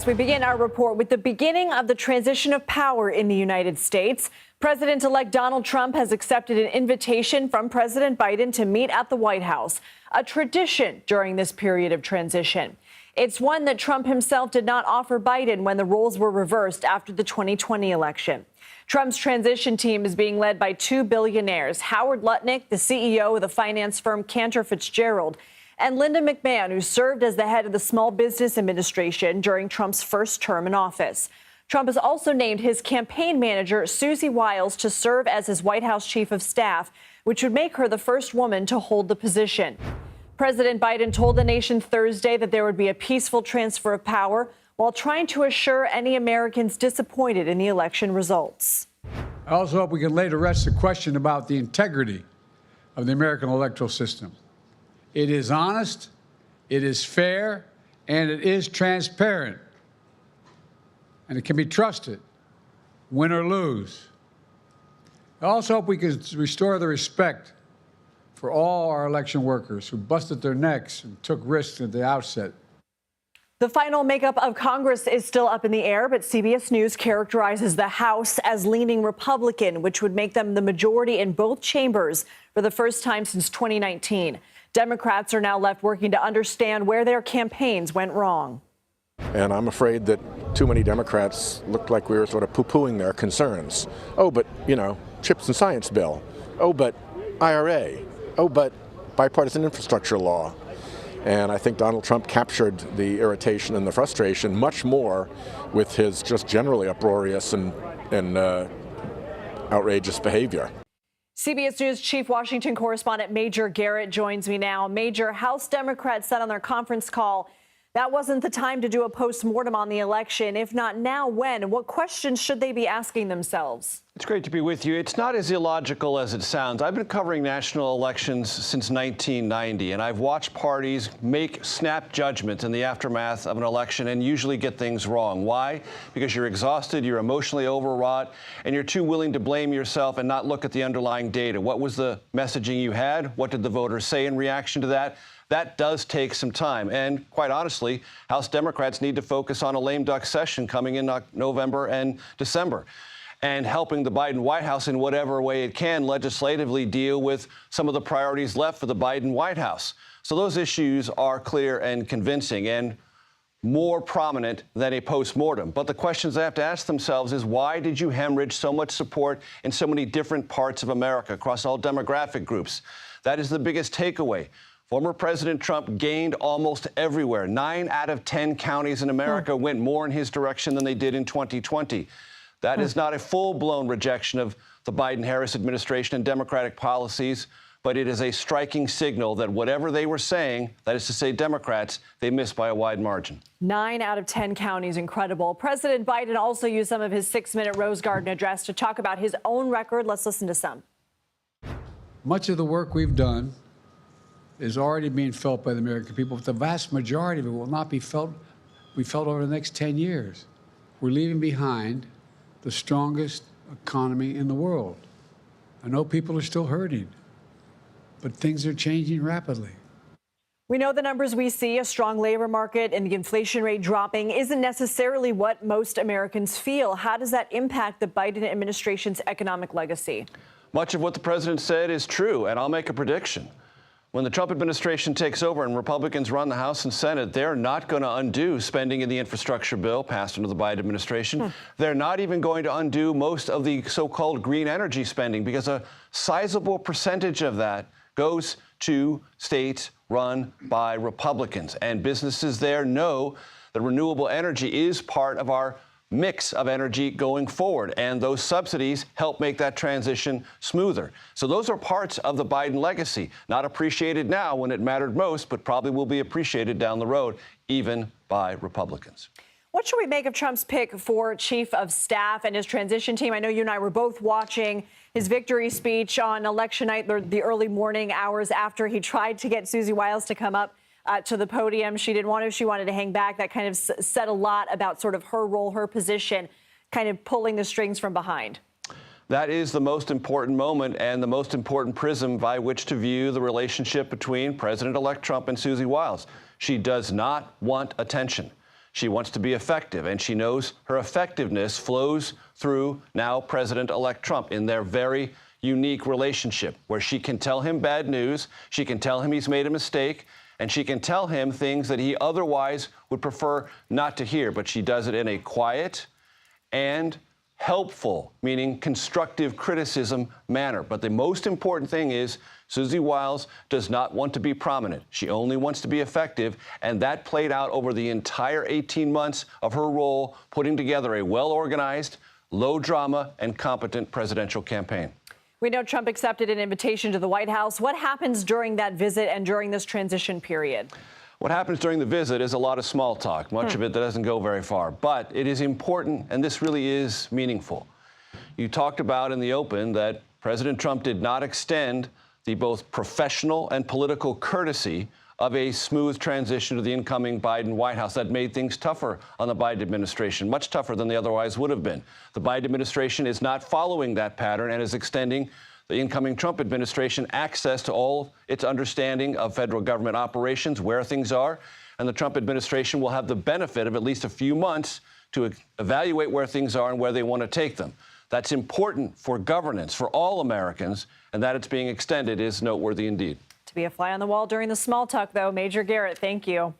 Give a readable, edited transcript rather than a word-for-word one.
We begin our report with the beginning of the transition of power in the United States. President-elect Donald Trump has accepted an invitation from President Biden to meet at the White House, a tradition during this period of transition. It's one that Trump himself did not offer Biden when the roles were reversed after the 2020 election. Trump's transition team is being led by two billionaires, Howard Lutnick, the CEO of the finance firm Cantor Fitzgerald, and Linda McMahon, who served as the head of the Small Business Administration during Trump's first term in office. Trump has also named his campaign manager, Susie Wiles, to serve as his White House chief of staff, which would make her the first woman to hold the position. President Biden told the nation Thursday that there would be a peaceful transfer of power while trying to assure any Americans disappointed in the election results. I also hope we can lay to rest the question about the integrity of the American electoral system. It is honest, it is fair, and it is transparent. And it can be trusted, win or lose. I also hope we can restore the respect for all our election workers who busted their necks and took risks at the outset. The final makeup of Congress is still up in the air, but CBS News characterizes the House as leaning Republican, which would make them the majority in both chambers for the first time since 2019. Democrats are now left working to understand where their campaigns went wrong. And I'm afraid that too many Democrats looked like we were sort of poo-pooing their concerns. Oh, but, CHIPS and Science Bill. Oh, but IRA. Oh, but bipartisan infrastructure law. And I think Donald Trump captured the irritation and the frustration much more with his just generally uproarious and outrageous behavior. CBS News Chief Washington correspondent Major Garrett joins me now. Major, House Democrats said on their conference call that wasn't the time to do a postmortem on the election. If not now, when? What questions should they be asking themselves? It's great to be with you. It's not as illogical as it sounds. I've been covering national elections since 1990, and I've watched parties make snap judgments in the aftermath of an election and usually get things wrong. Why? Because you're exhausted, you're emotionally overwrought, and you're too willing to blame yourself and not look at the underlying data. What was the messaging you had? What did the voters say in reaction to that? That does take some time. And quite honestly, House Democrats need to focus on a lame duck session coming in November and December, and helping the Biden White House in whatever way it can legislatively deal with some of the priorities left for the Biden White House. So those issues are clear and convincing and more prominent than a postmortem. But the questions they have to ask themselves is, why did you hemorrhage so much support in so many different parts of America across all demographic groups? That is the biggest takeaway. Former President Trump gained almost everywhere. 9 out of 10 counties in America went more in his direction than they did in 2020. That is not a full-blown rejection of the Biden-Harris administration and Democratic policies, but it is a striking signal that whatever they were saying, that is to say Democrats, they missed by a wide margin. 9 out of 10 counties, incredible. President Biden also used some of his 6-minute Rose Garden address to talk about his own record. Let's listen to some. Much of the work we've done is already being felt by the American people, but the vast majority of it will not be felt over the next 10 years. We're leaving behind the strongest economy in the world. I know people are still hurting, but things are changing rapidly. We know the numbers we see, a strong labor market and the inflation rate dropping, isn't necessarily what most Americans feel. How does that impact the Biden administration's economic legacy? Much of what the president said is true, and I'll make a prediction. When the Trump administration takes over and Republicans run the House and Senate, they're not going to undo spending in the infrastructure bill passed under the Biden administration. They're not even going to undo most of the so-called green energy spending, because a sizable percentage of that goes to states run by Republicans. And businesses there know that renewable energy is part of our mix of energy going forward, and those subsidies help make that transition smoother. So those are parts of the Biden legacy, not appreciated now when it mattered most, but probably will be appreciated down the road, even by Republicans. What should we make of Trump's pick for chief of staff and his transition team? I know you and I were both watching his victory speech on election night, the early morning hours after he tried to get Susie Wiles to come up to the podium. She didn't want to. She wanted to hang back. That kind of said a lot about sort of her role, her position, kind of pulling the strings from behind. That is the most important moment and the most important prism by which to view the relationship between President-elect Trump and Susie Wiles. She does not want attention. She wants to be effective, and she knows her effectiveness flows through now President-elect Trump in their very unique relationship, where she can tell him bad news, she can tell him he's made a mistake, and she can tell him things that he otherwise would prefer not to hear. But she does it in a quiet and helpful, meaning constructive criticism manner. But the most important thing is Susie Wiles does not want to be prominent. She only wants to be effective, and that played out over the entire 18 months of her role, putting together a well-organized, low-drama, and competent presidential campaign. We know Trump accepted an invitation to the White House. What happens during that visit and during this transition period? What happens during the visit is a lot of small talk, much of it that doesn't go very far. But it is important, and this really is meaningful. You talked about in the open that President Trump did not extend the both professional and political courtesy of a smooth transition to the incoming Biden White House. That made things tougher on the Biden administration, much tougher than they otherwise would have been. The Biden administration is not following that pattern and is extending the incoming Trump administration access to all its understanding of federal government operations, where things are, and the Trump administration will have the benefit of at least a few months to evaluate where things are and where they want to take them. That's important for governance, for all Americans, and that it's being extended is noteworthy indeed. To be a fly on the wall during the small talk, though, Major Garrett, thank you.